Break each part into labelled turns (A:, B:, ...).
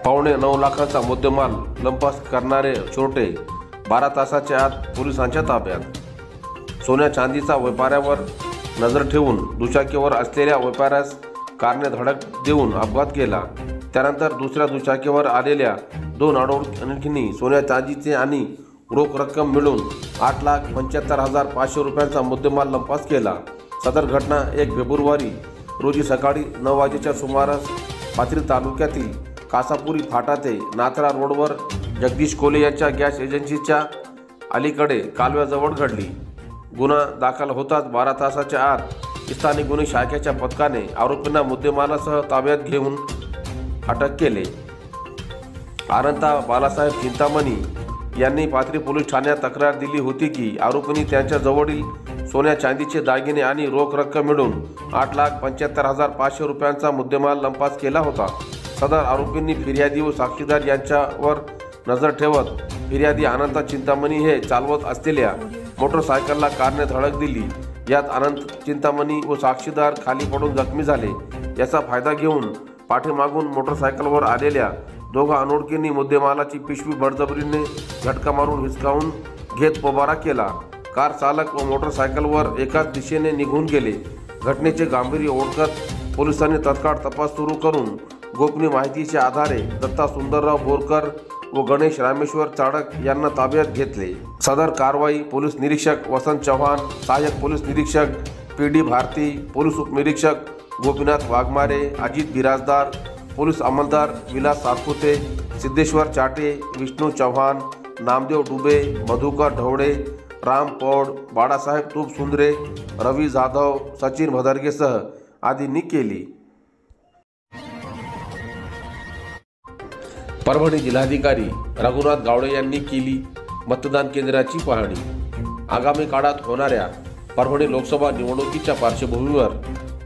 A: 9.25 लाखांचा मुद्देमाल लंपास करणारे चोरटे 12 तासाच्या आत पोलिसांच्या ताब्यात। सोन्या चांदीचा व्यापाऱ्यावर नजर ठेवून दुचाकीवर असलेल्या व्यापाऱ्यास कारने धडक देऊन अपघात केला। त्यानंतर दुसऱ्या दुचाकीवर आलेल्या 2 अडोळखिंनी सोन्या चांदीचे आणि रोख रक्कम मिळून 8,75,500 रुपयांचा मुद्देमाल लंपास केला। सदर घटना 1 फेब्रुवारी रोजी सकाळी 9 वाजेच्या सुमारास पाथरी तालुक्यातील कासापुरी फाटा ते नाथरा रोडवर जगदीश कोले यांच्या गॅस एजन्सीच्या अलीकडे कालव्याजवळ घडली। गुन्हा दाखल होताच 12 तासाच्या आत स्थानिक गुन्हे शाखेच्या पथकाने आरोपींना मुद्देमालासह ताब्यात घेऊन अटक केले। आनंता बालासाहेब चिंतामणी यांनी पाथरी पोलीस ठाण्यात तक्रार दिली होती की आरोपींनी त्यांच्या जवळील सोन्या चांदीचे दागिने आणि रोख रक्कम मिळून 8,75,500 रुपयांचा मुद्देमाल लंपास केला होता। सदर आरोपींनी फिर्यादी व साक्षीदार यांच्यावर नजर ठेवत फिर्यादी अनंत चिंतामणी हे चालवत असलेल्या मोटरसायकलला कारने धडक दिली। यात अनंत चिंतामणी व साक्षीदार खाली पडून जखमी झाले। याचा फायदा घेऊन पाठीमागून मोटरसायकलवर आलेल्या 2 अनोळखींनी मुद्देमालाची पिशवी बळजबरीने झटका मारून हिसकावून घेत पोबारा केला। कार चालक व मोटरसायकलवर एकाच दिशेने निघून गेले। घटनेचे गांभीर्य ओळखत पोलिसांनी तत्काळ तपास सुरू करून गोपनीय माहितीच्या आधारे दत्ता सुंदरराव बोरकर व गणेश रामेश्वर चाडक यांना ताब्यात घेतले। सदर कारवाई पोलीस निरीक्षक वसंत चव्हाण, सहाय्यक पोलीस निरीक्षक PD भारती, पोलीस उपनिरीक्षक गोपीनाथ वाघमारे, अजित बिराजदार, पोलीस अंमलदार विलास सातपुते, सिद्धेश्वर चाटे, विष्णू चव्हाण, नामदेव डुबे, मधुकर ढवळे, राम पौड, बाळासाहेब तूप सुंदरे, रवी जाधव, सचिन भदरगेसह आदींनी केली। परभणी जिल्हाधिकारी रघुनाथ गावडे यांनी केली मतदान केंद्राची पाहणी। आगामी काळात होणाऱ्या परभणी लोकसभा निवडणुकीच्या पार्श्वभूमीवर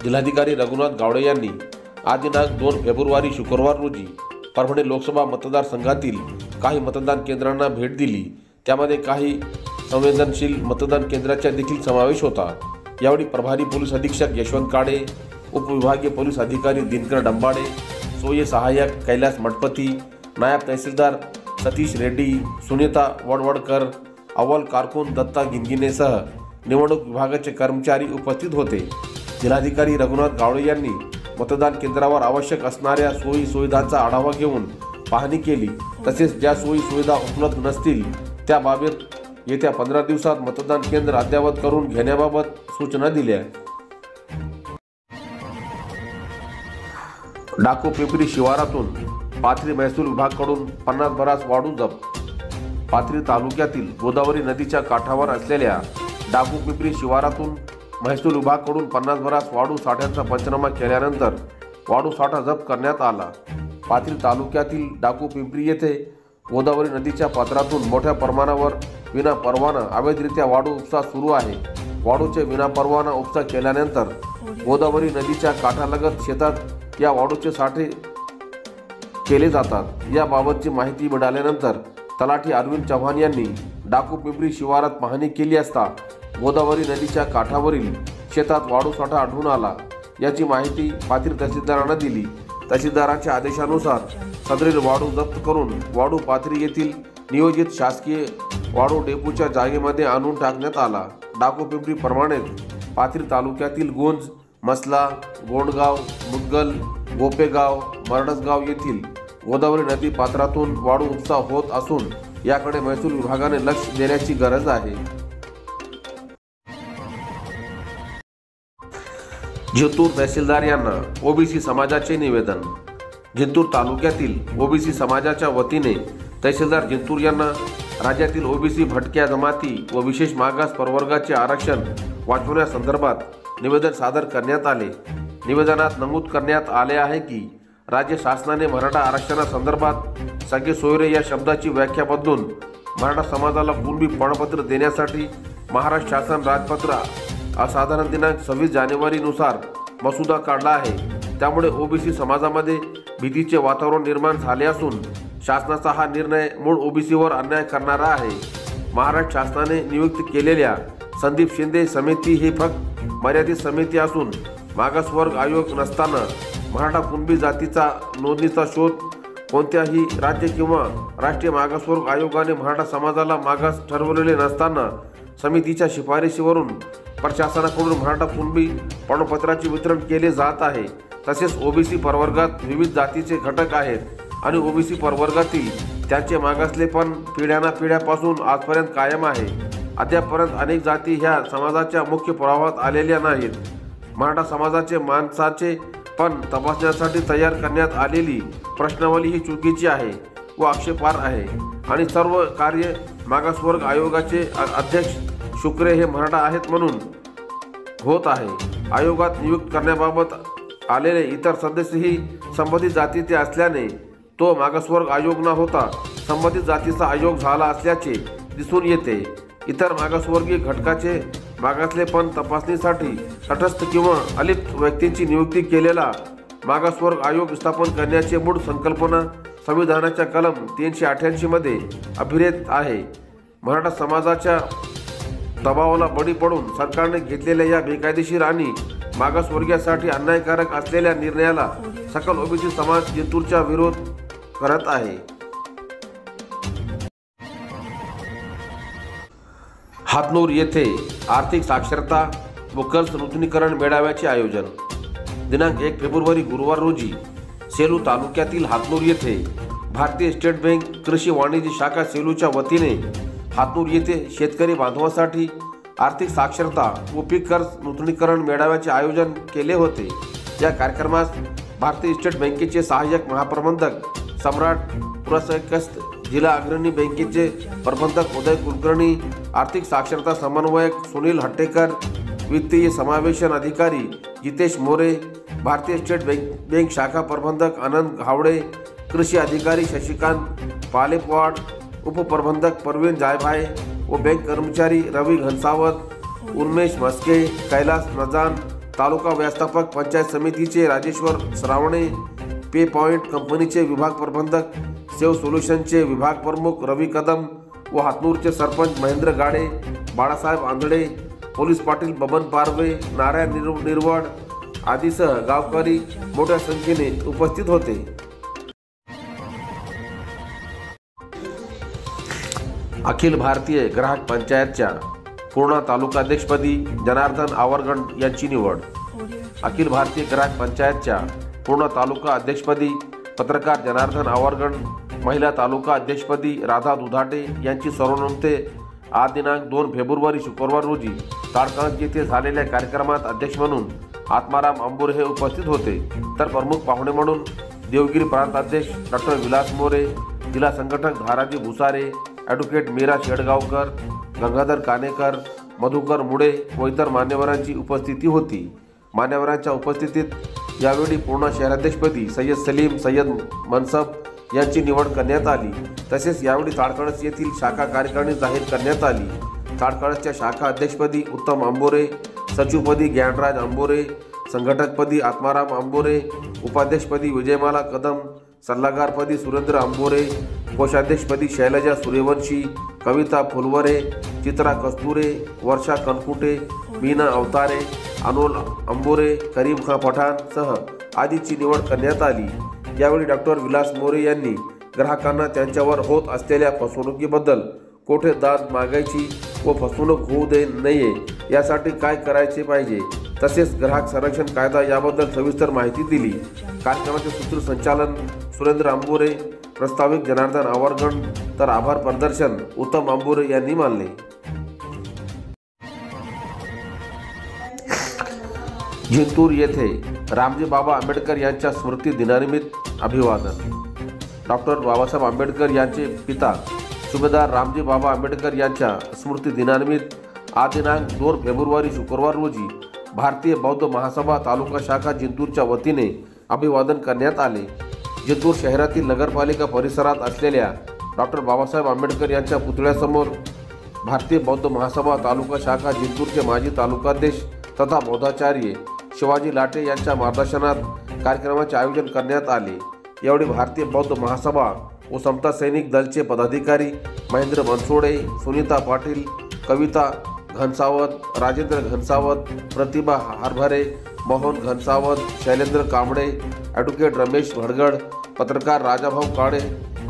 A: जिल्हाधिकारी रघुनाथ गावडे यांनी आज दिनांक 2 फेब्रुवारी शुक्रवार रोजी परभणी लोकसभा मतदारसंघातील काही मतदान केंद्रांना भेट दिली। त्यामध्ये काही संवेदनशील मतदान केंद्राचा देखील समावेश होता। यावेळी प्रभारी पोलीस अधीक्षक यशवंत काळे, उपविभागीय पोलीस अधिकारी दिनकर डंबाडे, सोये सहाय्यक कैलास मठपती, नायब तहसीलदार सतीश रेड्डी, सुनीता वडवडकर, अव्वल कारकून दत्ता गिनगिनेसह निवडणूक विभागाचे कर्मचारी उपस्थित होते। जिल्हाधिकारी रघुनाथ गावडे यांनी मतदान केंद्रावर आवश्यक असणाऱ्या सोयी सुविधांचा आढावा घेऊन पाहणी केली। तसेच ज्या सोयी सुविधा उपलब्ध नसतील त्याबाबत येत्या 15 दिवसात मतदान केंद्र अद्ययावत करून घेण्याबाबत सूचना दिल्या। डाको पिंपरी शिवारातून पाथरी महसूल विभागाकडून 50 भरास वाढू जप्त। पाथरी तालुक्यातील गोदावरी नदीच्या काठावर असलेल्या डाको पिंपरी शिवारातून महसूल विभागाकडून 50 भरास वाढू साठ्यांचा पंचनामा केल्यानंतर वाढू साठा जप्त करण्यात आला। पाथरी तालुक्यातील डाको पिंपरी येथे गोदावरी नदीच्या पात्रातून मोठ्या प्रमाणावर विनापरवाना अवैधरित्या वाढू उपसा सुरू आहे। वाढूचे विनापरवाना उपसा केल्यानंतर गोदावरी नदीच्या काठालगत शेतात या वाढूचे साठे केले जातात। याबाबतची माहिती मिळाल्यानंतर तलाठी अरविंद चव्हाण यांनी डाको पिंपरी शिवारात पाहणी केली असता गोदावरी नदीच्या काठावरील शेतात वाढू साठा आढळून आला। याची माहिती पाथरी तहसीलदारांना दिली। तहसीलदारांच्या आदेशानुसार सदरील वाढू जप्त करून वाढू पाथरी येथील नियोजित शासकीय वाढू डेपोच्या जागेमध्ये आणून टाकण्यात आला। डाको पिंपरी प्रमाणेच पाथरी तालुक्यातील गुंज, मसला, गोंडगाव, मुदगल, गोपेगाव, मरडसगाव येथील गोदावरी नदी पात्रातून वाढू उपसा होत असून याकडे महसूल विभागाने लक्ष देण्याची गरज आहे। जिंतूर तहसीलदार यांना ओबीसी समाजाचे निवेदन। जिंतूर तालुक्यातील ओबीसी समाजाच्या वतीने तहसीलदार जिंतूर यांना राज्यातील ओबीसी भटक्या जमाती व विशेष मागास प्रवर्गाचे आरक्षण वाचवण्यासंदर्भात निवेदन सादर करण्यात आले। निवेदनात नमूद करण्यात आले आहे की राज्य शासनाने मराठा आरक्षणासंदर्भात सगळे सोयरे या शब्दाची व्याख्या बदलून मराठा समाजाला कुणबी प्रमाणपत्र देण्यासाठी महाराष्ट्र शासन राजपत्र असाधारण दिनांक 26 जानेवारीनुसार मसुदा काढला आहे। त्यामुळे ओबीसी समाजामध्ये भीतीचे वातावरण निर्माण झाले असून शासनाचा हा निर्णय मूळ ओबीसीवर अन्याय करणारा आहे। महाराष्ट्र शासनाने नियुक्त केलेल्या संदीप शिंदे समिती ही फक्त मर्यादित समिती असून मागासवर्ग आयोग नसताना मराठा कुणबी जातीचा नोंदणीचा शोध कोणत्याही राज्य किंवा राष्ट्रीय मागासवर्ग आयोगाने मराठा समाजाला मागास ठरवलेले नसताना समितीच्या शिफारशीवरून प्रशासनाकडून मराठा कुणबी प्रमाणपत्राचे वितरण केले जात आहे। तसेच ओबीसी प्रवर्गात विविध जातीचे घटक आहेत आणि ओबीसी प्रवर्गातील त्यांचे मागासलेपण पिढ्यापासून आजपर्यंत कायम आहे। अद्यापर्यंत अनेक जाती ह्या समाजाच्या मुख्य प्रवाहात आलेल्या नाहीत। मराठा समाजाचे माणसाचे पण तपासण्यासाठी तयार करण्यात आलेली प्रश्नावली ही चुकीची आहे व आक्षेपार्ह आहे आणि सर्व कार्य मागासवर्ग आयोगाचे अध्यक्ष शुक्रे हे मराठा आहेत म्हणून होत आहे। आयोगात नियुक्त करण्याबाबत आलेले इतर सदस्यही संबंधित जातीचे असल्याने तो मागासवर्ग आयोग न होता संबंधित जातीचा आयोग झाला असल्याचे दिसून येते। इतर मागासवर्गीय घटकाचे मागासलेपण तपासणीसाठी तटस्थ किंवा अलिप्त व्यक्तींची नियुक्ती केलेला मागासवर्ग आयोग स्थापन करण्याची मूळ संकल्पना संविधानाच्या कलम 388 मध्ये अभिप्रेत आहे। मराठा समाजाच्या दबावाला बळी पडून सरकारने घेतलेल्या या बेकायदेशीर आणि मागासवर्गीयांसाठी अन्यायकारक असलेल्या निर्णयाला सकल ओबीसी समाज जिंतूरचा विरोध करत आहे। हातनूर येथे आर्थिक साक्षरता व कर्ज नूतनीकरण मेळाव्याचे आयोजन दिनांक 1 फेब्रुवारी गुरुवार रोजी सेलू तालुक्यातील हातनूर येथे भारतीय स्टेट बँक कृषी वाणिज्य शाखा सेलूच्या वतीने हातनूर येथे शेतकरी बांधवांसाठी आर्थिक साक्षरता व पीक कर्ज नूतनीकरण मेळाव्याचे आयोजन केले होते। या कार्यक्रमास भारतीय स्टेट बँकेचे सहाय्यक महाप्रबंधक सम्राट पुरस्कस्त, जिल्हा अग्रणी बँकेचे प्रबंधक उदय कुलकर्णी, आर्थिक साक्षरता समन्वयक सुनील हट्टेकर, वित्तीय समावेशन अधिकारी जितेश मोरे, भारतीय स्टेट बँक शाखा प्रबंधक आनंद घावड़े, कृषि अधिकारी शशिकांत पालेपवाड, उपप्रबंधक परवीन जायभाई व बँक कर्मचारी रवि घनसावत, उन्मेष मस्के, कैलास नजान, तालुका व्यवस्थापक पंचायत समितीचे राजेश्वर श्रावणे, पे पॉइंट कंपनीचे विभाग प्रबंधक, सेव सोल्यूशनचे विभाग प्रमुख रवी कदम व हातनूरचे सरपंच महेंद्र गाडे, बाळासाहेब आंधळे, पोलीस पाटील बबन पारवे, नारायण निर्वड आदीसह गावकरी मोठ्या संख्येने उपस्थित होते। अखिल भारतीय ग्राहक पंचायतच्या पूर्णा तालुकाध्यक्षपदी जनार्दन आवरगण यांची निवड। अखिल भारतीय ग्राहक पंचायतच्या पूर्णा तालुका अध्यक्षपदी पत्रकार जनार्दन आवरगण, महिला तालुका अध्यक्षपदी राधा दुधाटे यांची सर्वानुमते आज दिनांक 2 फेब्रुवारी शुक्रवार रोजी ताडकळस येथे झालेल्या कार्यक्रमात अध्यक्ष म्हणून आत्माराम अंबुरे हे उपस्थित होते। तर प्रमुख पाहुणे म्हणून देवगिरी प्रांताध्यक्ष डॉक्टर विलास मोरे, जिल्हा संघटक धाराजी भुसारे, ॲडव्होकेट मीरा शेडगावकर, गंगाधर कानेकर, मधुकर मुळे व इतर मान्यवरांची उपस्थिती होती। मान्यवरांच्या उपस्थितीत यावेळी पूर्णा शहराध्यक्षपदी सय्यद सलीम सय्यद मनसब यांची निवड करण्यात आली। तसेच यावेळी ताडकळस येथील शाखा कार्यकारिणी जाहीर करण्यात आली। ताडकळसच्या शाखा अध्यक्षपदी उत्तम अंबोरे, सचिवपदी ज्ञानराज अंबोरे, संघटकपदी आत्माराम अंबोरे, उपाध्यक्षपदी विजयमाला कदम, सल्लागारपदी सुरेंद्र अंबोरे, कोषाध्यक्षपदी शैलजा सूर्यवंशी, कविता फुलवरे, चित्रा कस्तुरे, वर्षा कनकुटे, मीना अवतारे, अनोल अंबोरे, करीम खां पठाण सह आदींची निवड करण्यात आली। यावेळी डॉक्टर विलास मोरे यांनी ग्राहकांना त्यांच्यावर होत असलेल्या फसवणुकीबद्दल कोठे दाद मागायची व फसवणूक होऊ दे नये यासाठी काय करायचे पाहिजे तसेच ग्राहक संरक्षण कायदा याबद्दल सविस्तर माहिती दिली। कार्यक्रमाचे सूत्रसंचालन सुरेंद्र अंबोरे, प्रस्ताविक जनार्दन आवरगण तर आभार प्रदर्शन उत्तम अंबोरे यांनी मानले। जिंतूर येथे रामजी बाबा आंबेडकर यांच्या स्मृती दिनानिमित्त अभिवादन। डॉक्टर बाबासाहेब आंबेडकर यांचे पिता सुभेदार रामजी बाबा आंबेडकर यांच्या स्मृती दिनानिमित्त आज दिनांक 2 फेब्रुवारी शुक्रवार रोजी भारतीय बौद्ध महासभा तालुका शाखा जिंतूरच्या वतीने अभिवादन करण्यात आले। जिंतूर शहरातील नगरपालिका परिसरात असलेल्या डॉक्टर बाबासाहेब आंबेडकर यांच्या पुतळ्यासमोर भारतीय बौद्ध महासभा तालुका शाखा जिंतूरचे माजी तालुकाध्यक्ष तथा बौद्धाचार्य शिवाजी लाटे यांच्या मार्गदर्शनात कार्यक्रमाचे आयोजन करण्यात आले। यावेळी भारतीय बौद्ध महासभा व समता सैनिक दलचे पदाधिकारी महेंद्र बनसोडे, सुनीता पाटील, कविता घनसावत, राजेंद्र घनसावत, प्रतिभा हरभरे, मोहन घनसावत, शैलेंद्र कांबळे, ॲडव्होकेट रमेश भडगड, पत्रकार राजाभाऊ काळे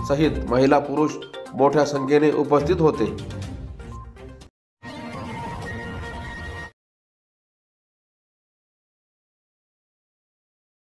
A: सहित महिला पुरुष मोठ्या संख्येने उपस्थित होते.